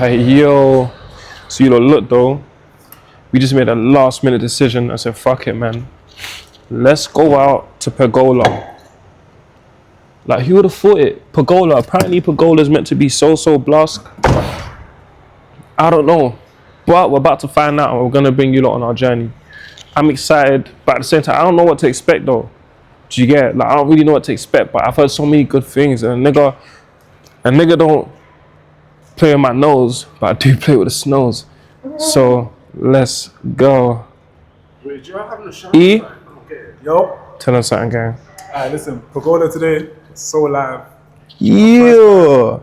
Like, yo. So you lot look though. We just made a last minute decision. I said, fuck it, man. Let's go out to Pergola. Like, who would have thought it? Pagola. Apparently Pagola is meant to be so blast. I don't know. But we're about to find out, and we're going to bring you lot on our journey. I'm excited, but at the same time, I don't know what to expect though. Do you get it? Like, I don't really know what to expect, but I've heard so many good things. And a nigga don't play with my nose, but I do play with the snows. So let's go. Wait, do you have a shower? E? Yo. Tell us something, gang. Alright, listen, Pagola today, so live. Yeah.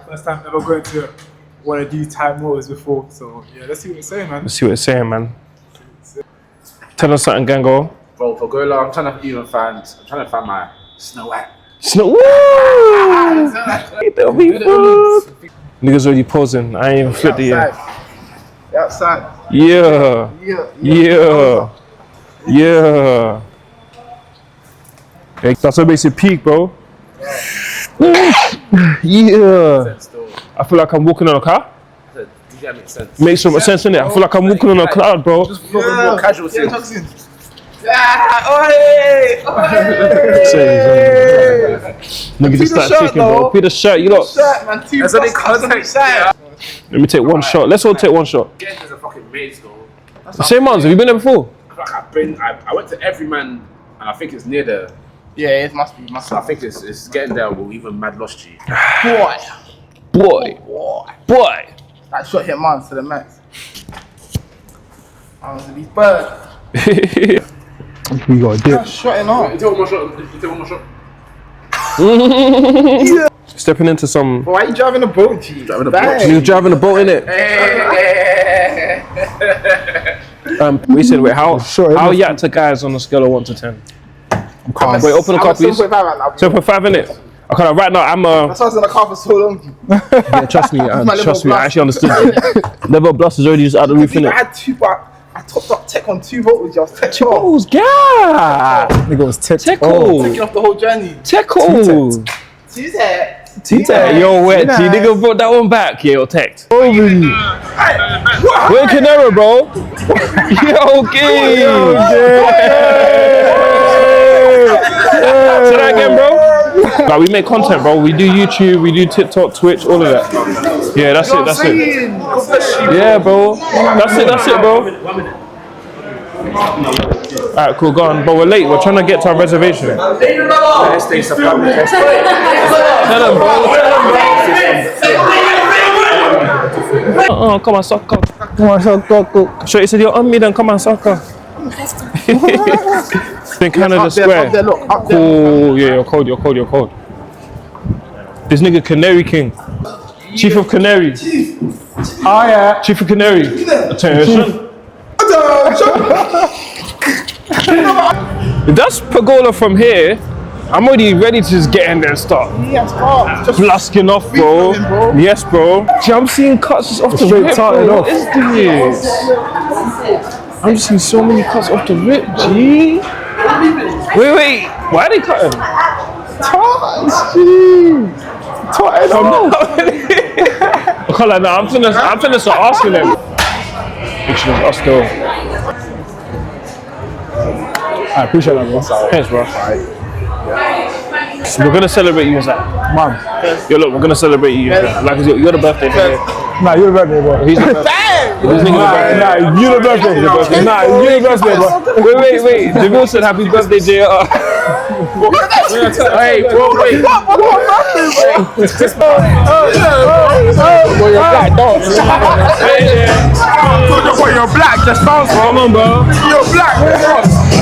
First time ever going to one of these time motors before, so yeah, let's see what it's saying, man. Let's see what it's saying, man. Tell us something, gang, go. Bro, Pergola, I'm trying to find my Snow White. Snow. Woo! That'll be good. Niggas already posing. I ain't even flipped it yet. Outside. Yeah. Yeah. Yeah. Hey, that's what makes it peak, bro. Yeah. I feel like I'm walking on a car. Does that make sense? Makes so much sense, innit? I feel like I'm walking on a cloud, bro. Just more casual things. Nigga just start ticking, bro. Be the shirt, you lot. That's only context. Let me take one shot. Let's all take one shot. Getting there's a fucking maze though. The same ones. Have you been there before? I went to every man, and I think it's near there. Yeah, it must be. So I think it's getting there with even mad lost G. Boy. That shot hit man to the max. These birds. We got a dip. Shot in off. You take one more shot. Stepping into some. Why are you driving a boat, G? Driving a boat. You're driving a boat, innit? We said, wait, how yatta guys on a scale of 1 to 10? I'm calm. Wait, open the copies. 7.5 innit? Okay, right now I'm That's why I was in the car for so long. Yeah, trust me, I actually understood. Level blast is already just out the roof, innit? I had 2, but I topped up tech on 2 volts. I was tech. Techos, yeah! Nigga was taking Techos. off the whole journey. Techos. Yo, wet, G, nigga brought that one back. Yeah, yo, tech. Where Canary, bro? Yo, okay. Say that again, bro. Like, we make content, bro. We do YouTube, we do TikTok, Twitch, all of that. Yeah, that's it. Yeah, bro. That's it, bro. Alright, cool, go on. But we're late. We're trying to get to our reservation. Tell them, bro. Oh, come on, soccer. Sure, you said you're on me, then come on, soccer. Then Canada Square. Cool, yeah, you're cold. This nigga Canary King. Chief of Canary. Oh yeah. Chief of Canary. Attention. If that's Pergola from here, I'm already ready to just get in there and start blasting off, bro. Yes, bro. Gee, I'm seeing cuts just off the rip, bro. What is this? I'm just seeing so many cuts off the rip, G. Wait. Why are they cutting? Tots, G. Okay, like, no, I'm finna start asking them. Which is us though. I appreciate that, bro. Thanks, bro. So we're gonna celebrate you as that. Man. Yo, look, we're gonna celebrate you. Like, you're the birthday boy. Nah, you're the birthday, bro. He's the birthday. Nah, you're the birthday. Nah, you're the birthday, bro. Wait. Jamil said happy birthday, JR. Hey, bro, wait. You're black, dog. You're black, just bounce, bro. Come on, bro. You're black,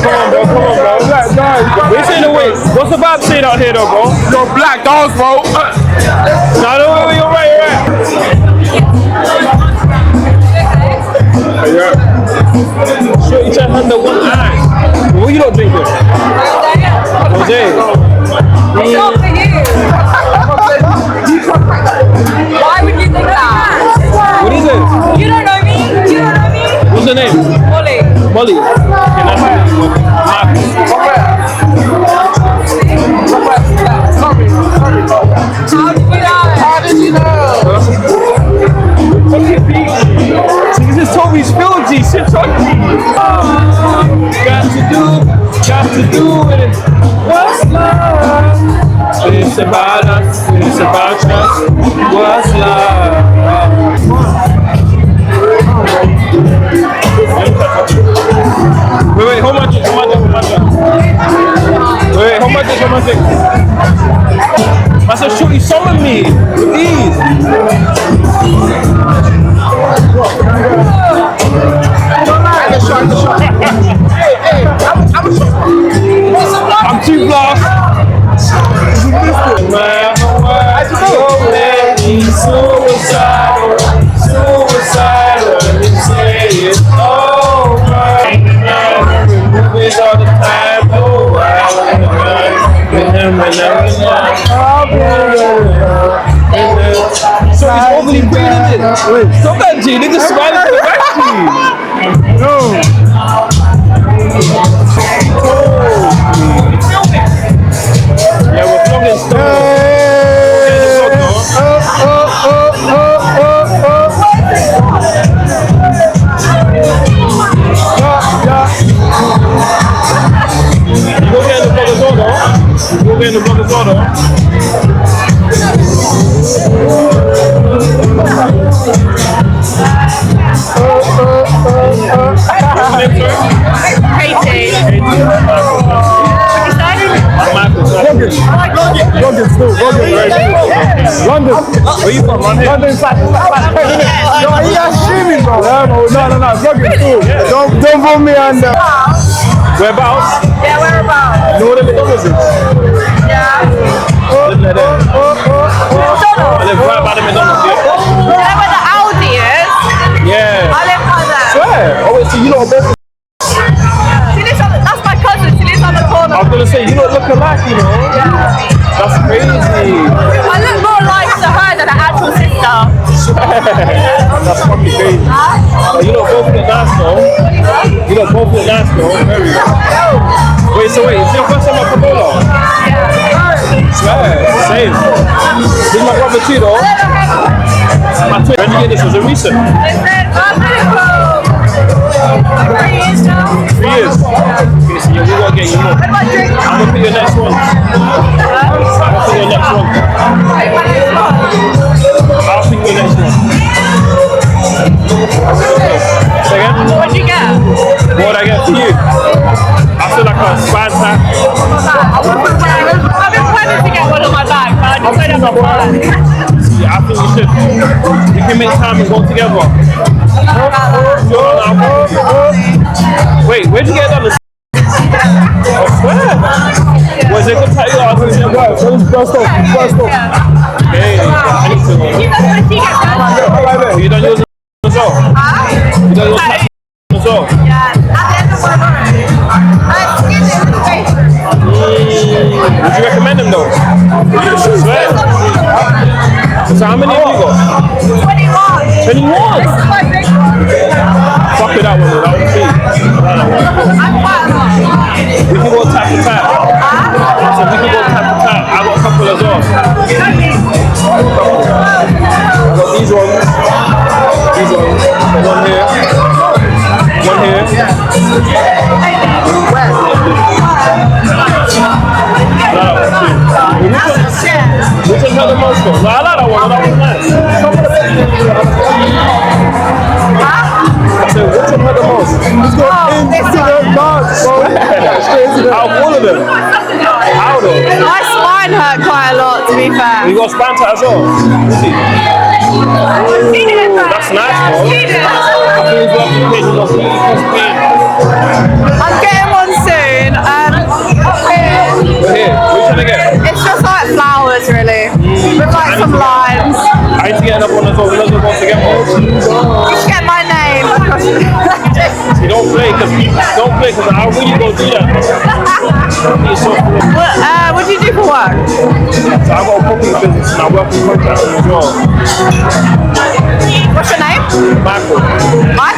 Come on, bro. Black, dog. We're saying the way. What's the vibe saying out here, though, bro? You're black, dog, bro. Nah, no, you're right. Sure, you try to handle one eye. What you not drinking? Jose. It's not for you. Why would you think that? What is it? You don't know me? What's the name? Molly. Okay, that's How did you know? He's filthy, shit on G. Got to do it. What's love? It's about us, it's about us. What's love? Wait, hold my dick. Wait, hold my dick. I said, shorty, summon me. Please. I'm too blast. Suicidal, you say it's over. Movies all the time, so it's overly green, isn't it? Stop that, G. Nigga smiling to the back, G. No. Yeah, we're vlogging still. You go get in the vlogger's order. You go get in the vlogger's order. Katie. London. Where you from? London. London. No, he has streaming, bro. No, vlogging too. Don't vote me under. Whereabouts? Yeah, whereabouts? You know what the McDonald's is? Yeah. Living there. I live right by the McDonald's, yeah? You know where the Audi is? Yeah. I live by there. Swear. Oh, wait, so you know both. She lives on the, that's my cousin. She lives on the corner. I was gonna say, you don't look alike, you know? That's crazy. I look more like to her than her actual sister. That's fucking crazy. But you know, both look nice, though. You know, both look nice, though. Very. Wait, so wait, is your first time at Pagola? Swear, same. This is my brother too, though. My twin. When did you get this? Was it recent? They said, I'm beautiful. Like 3 years now. 3 years? Okay, so yeah, we gotta get you more. What about drink? I'm gonna put your next one. I'll put your next one. I'll put your next one. Say again? What'd you get? What would I get for you? I feel like a spine tap. I've been planning to get one on my bag, but I just don't have time. Yeah, I think we should. We can make time and go together. Wait, where'd you get that? I swear. Was it good tattoo? First off. Hey, I need to know. You know when she gets done? You done yours as well? You done yours as well? Yeah, at the end of my road. Would you recommend them though? Swear. So how many have you got? 21. 21? This is my big one. Fuck with that one though, that one's cheap. I'm quite a lot. We can go tap to tap. So we can go tap to tap. I got a couple as well. I got these ones. One here. One here. Which one had the most though? No, I like that one. That one's nice. I said, which one had the most? Let's go into the box, bro. Out of all of them. Out of them. My spine hurt quite a lot, to be fair. You got spine tat as well? Let's see. That's nice, bro. I think it's worth the pain. You got pain. I'm getting one soon. We're here. What are you trying to get? It's just like flowers, really. With like some lines. I need to get another one as well. We're not going to go together. You should get my name. You don't play because how will you go do that? What do you do for work? So I got a property business and I work with contractors as well. What's your name? Michael. Mike?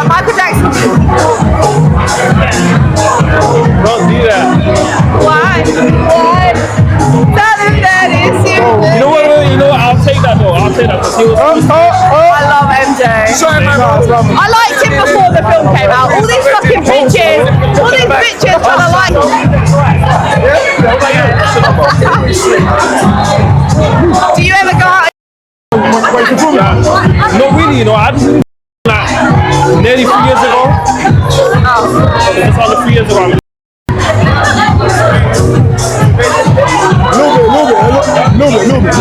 Michael Jackson. Don't do that. Why? Tell him that it's you. You know what? I'll take that though. I'll say that because he was. I love MJ. I liked him before the film came out. All these fucking bitches trying to like him. Do you ever go out? Not really, you know. I just like nearly 3 years ago. Just under 3 years ago. Little bit.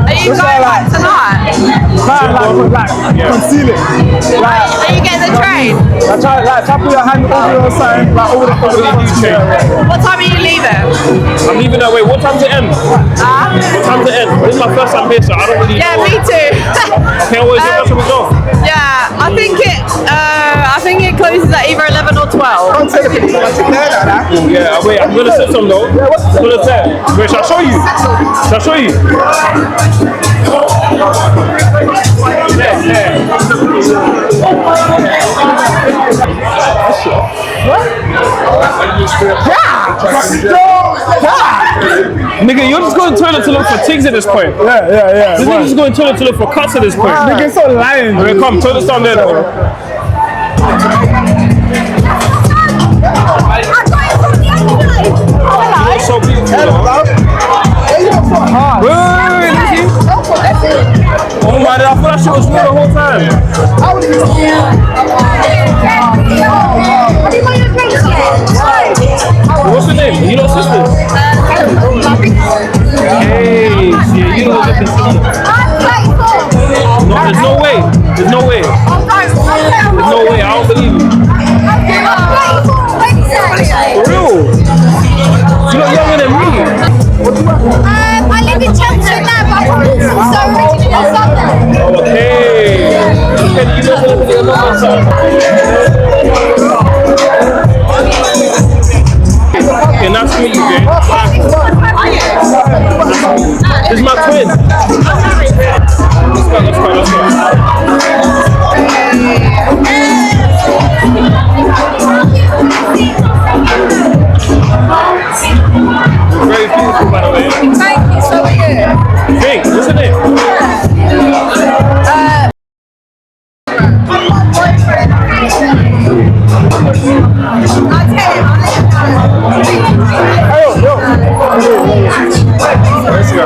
Are you going back tonight? Conceal it. Are you getting the train? Try put your hand over your sign, like over the What time are you leaving? I'm leaving that way. What time's it end? What time's it end? This is my first time here, so I don't really Yeah, know. me too. Okay, always what should we go? Yeah, I think it closes at either 11 or 12. Yeah, wait, I'm gonna sit some though. What's gonna say? Wait, shall I show you? Shall I show you? Nigga, you're just going to the toilet to look for things at this point. Yeah. This nigga's just going to the toilet to look for cuts at this point. Nigga's so lying. Okay, come, toilet's down there though. You're so beautiful. Wait, Nikki. Oh my god, I thought that shit was real the whole time. What's your name? You know sisters? Hey, yeah, you know different sisters. No, there's no way. There's no way. There's no way. I don't believe you. For real? You look younger than me. I live in Chelmsford now, but I'm also originally in Southern. Okay. Okay, you know a little bit about yourself. Okay, nice to meet you, Jane. This is my twin. Let's go. Very beautiful, by the way. Thank you, so are you? Jake, what's your name? Let's go.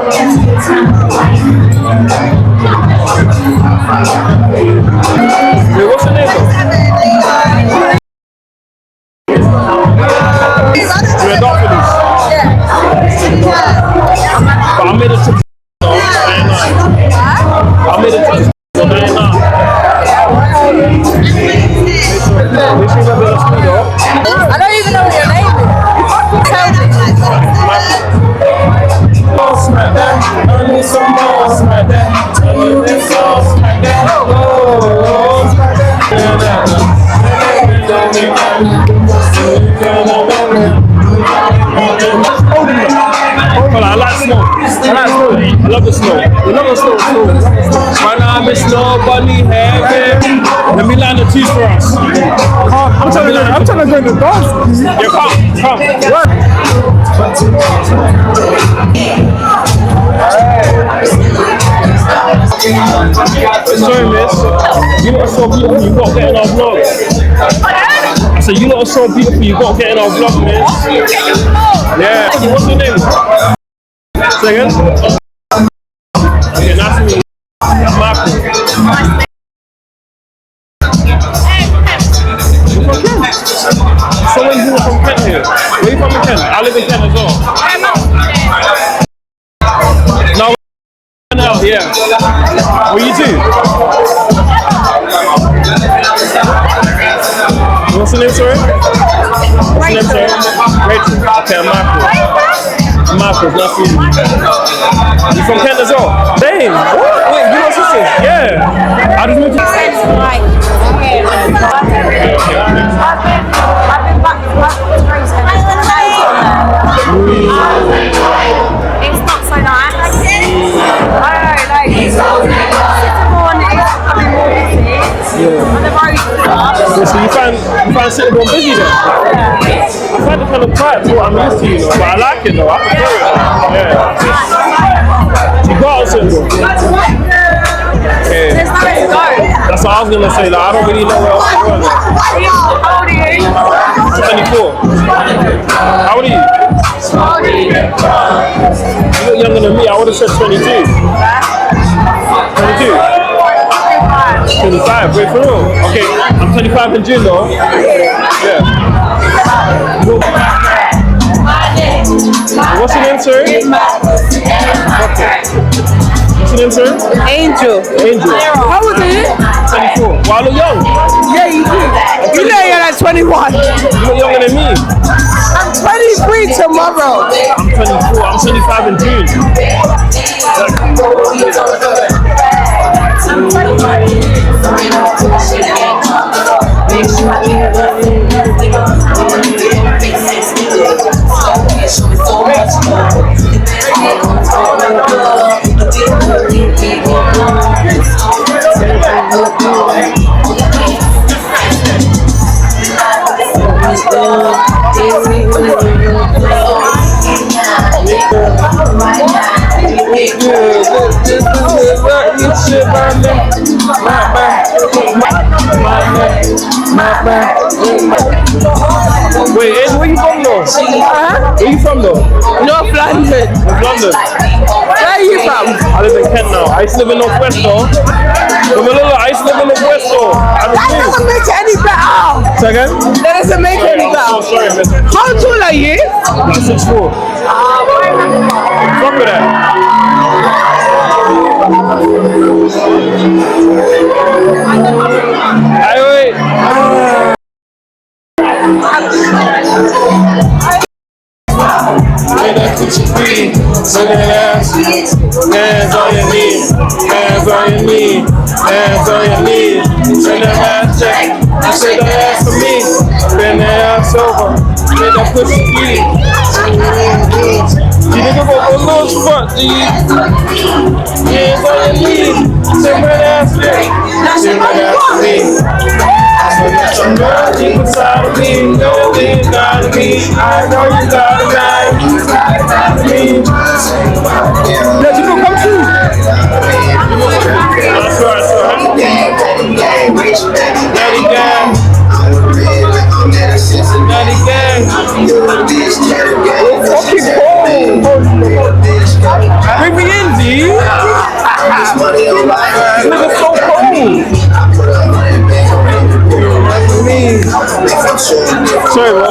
Wait, what's your name though? You're a dog for this? But I made it to I made it to I don't even know what your name is. Tell me. Smack that, I need some more, smack that. I need this all, smack that. Oh, smack that. Hold on, I like snow. I love the snow. I love the snow. Right now I'm in snow bunny heaven. Let me line the teeth for us. I'm trying to go in the dance. Yeah, come. Sorry, miss. You lot are so beautiful, you got to get in our vlog. I said, you lot are so beautiful, you got to get in our vlog, miss. Yeah. What's your name? Say again? Okay, nice to meet you. I'm Michael. You're from Kent? So many people from Kent here. Where are you from in Kent? I live in Kent as well. No, no, yeah. What you do? What's the name, sorry? What's the name, sorry? Rachel. Okay, I'm Michael. Michael, nice to meet you. You from Kent as well? Dang. What? Wait, you know sisters? Yeah. I just moved to I've been back to Grace and there's been loads on there. It's not so nice. I don't know, like it's Sitterbourne is becoming more busy. And the roads and stuff. So you find Sitterbourne busy then? Yeah. I find it kind of quiet to what I'm used to, you know, but I like it though. I prefer it. Yeah. You got out Sitterbourne? was gonna say. Like, I don't really know what else to go. How old are you? I'm 24. How old are you? How old are you? You look younger than me. I would have said 22. 22. 25. Wait, for real? Okay, I'm 25 in June though. Yeah. What's your name, sir? Okay. What's your name, sir? Angel. Angel. How old are you? 24. Well, I look young. Yeah, you do. You know you're like 21. You look younger than me. I'm 23 tomorrow. I'm 24. I'm 25 in June. Wait, Ed, where you from though? Where you from though? North London. North London. Where are you from? I live in Kent now. I used to live in North West though. I used to live in North West though. That doesn't make it any better. Second? That doesn't make it any I'm better. so sorry, man. How tall are you? I'm 6'4". Fuck with that. Look at that ass. Hands on your knees. Hands on your knees. Hands on your knees. Send that ass check. I said that ass for me. Bend that ass over. Make that pussy bleed. You nigga got a little spot, G. Hands on your knees. Send that ass check. Send that ass for me. So there's some girl deep inside of me. No, you gotta be. I know you gotta lie. You gotta be. Let you go, come true. That's right. Daddy gang. Daddy gang. It's fucking cold. Bring me in, D. This nigga's so cold. Sorry, bro.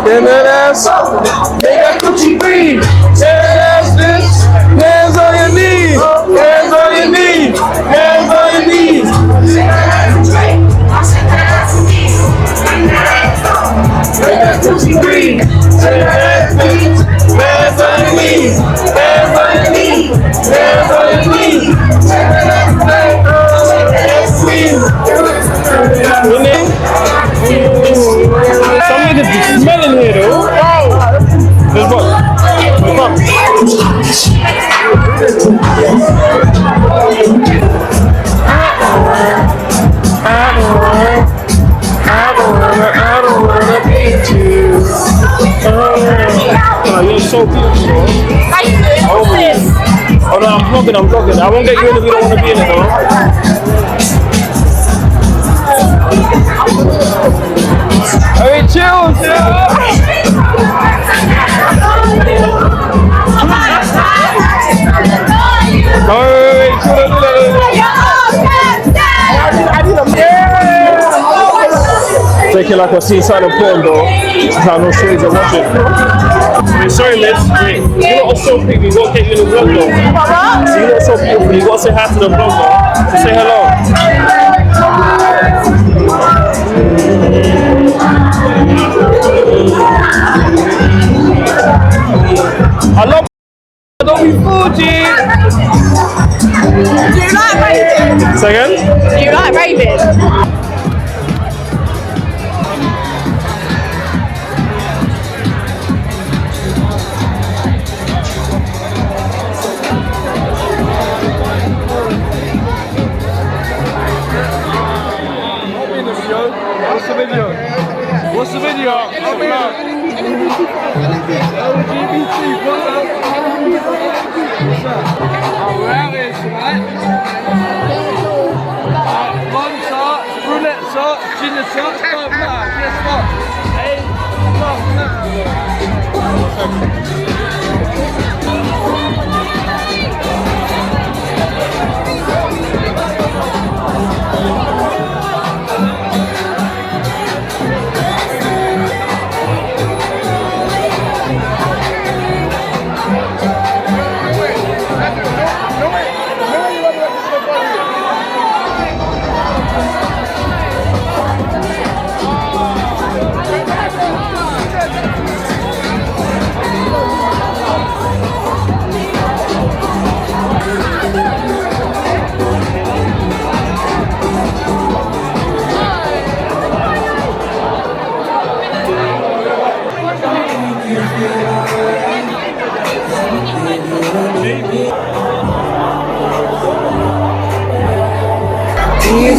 Bend that ass, make that coochie breathe. Bend that ass, bitch. Hands on your knees. Hands on your knees. Hands on your knees. Make that coochie breathe. Bend that ass, bitch. Hands on your knees. Hands on your knees. Hands on your knees. Some niggas be smelling here though. Let's go. I don't wanna beat you. You're so beautiful. Oh no, I'm vlogging. I won't get you in if you don't want to be in it though. Hey, chill. Take it like a seaside of porn though. I know shades are watching. Wait, sorry miss. Wait, you lot are so pretty, we gotta get you in the vlog though. So you lot are so beautiful, you gotta say hi to the vlog though. So say hello. I love don't be Fuji. Do you like raving? Second? Do you like raving? What's the video? LGBT.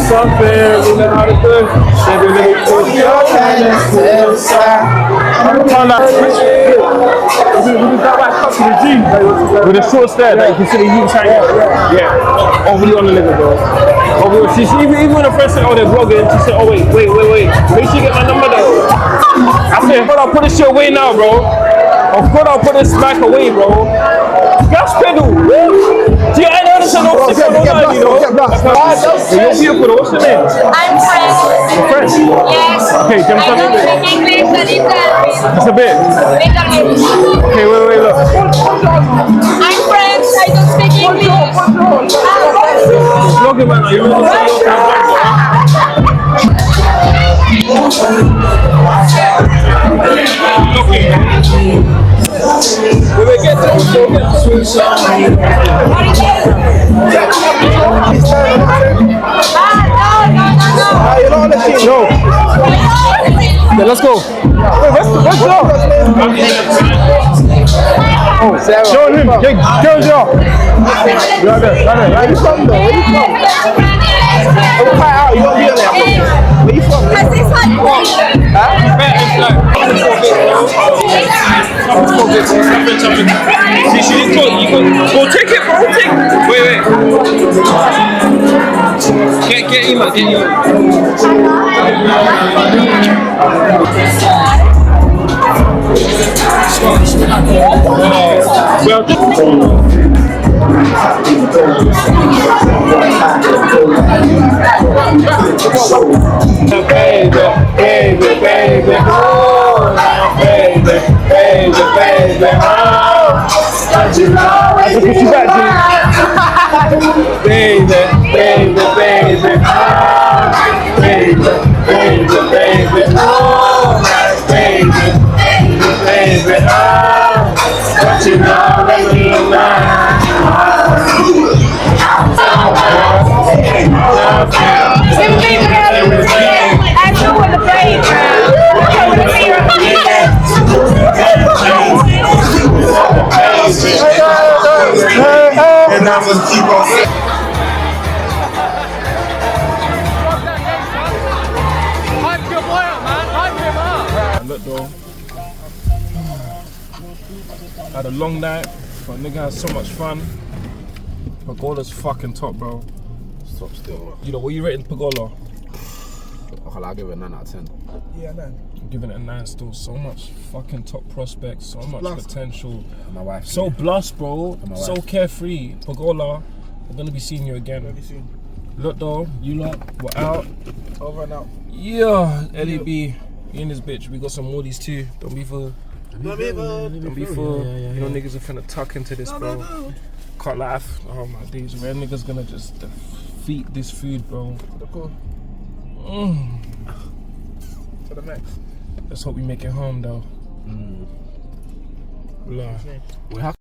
Something we know how to do. Every little push your hand and step aside. With a short stare that you can see the youth hanging out. Yeah. Overly on the limit, bro. Overly. She even when the friend said, oh, they're vlogging, she said, oh, wait. Make sure you get my number though. I said, bro, I'll put this shit away now, bro. Of course, I'll put this back away, bro. Gas pedal. See, I know this is no sick, you know. You're beautiful, what's your name? I'm French. French? Yes. Okay, give me I some don't English. speak English a little bit. Just a bit. Little bit. Okay, wait, look. I'm French. I don't speak English. Vlogging, man. You know we get to No. Yeah, let's go. Let's go. Oh, show him. Girls, yo. Right there. Where you from, though? Cut out. You don't be there. Where you from? Because it's like what? See, she didn't talk. You go take it, bro. Take it. Wait. Get email. Well, baby, oh, baby, oh, don't you know it's baby, oh, baby, oh, don't you know that you're mine? I know what the brain and I must keep on saying. Look though, had a long night, but nigga had so much fun. Pagola's fucking top, bro. Stop still. You know, what you rating Pagola? I'll give it a 9 out of 10. Yeah, man. I'm giving it a 9 still. So much fucking top prospects, so much potential. And my wife. So blessed, bro. my So wife. carefree. Pagola, we're gonna be seeing you again. Very soon. Look though, you lot, we're out. Over and out. Yeah, Eddie B, you in this bitch. We got some Mordies too. Don't be for. You know niggas are finna tuck into this, bro. Can't laugh. Oh my days, where niggas gonna just defeat this food, bro. Cool. To the next. Let's hope we make it home though. Wait, how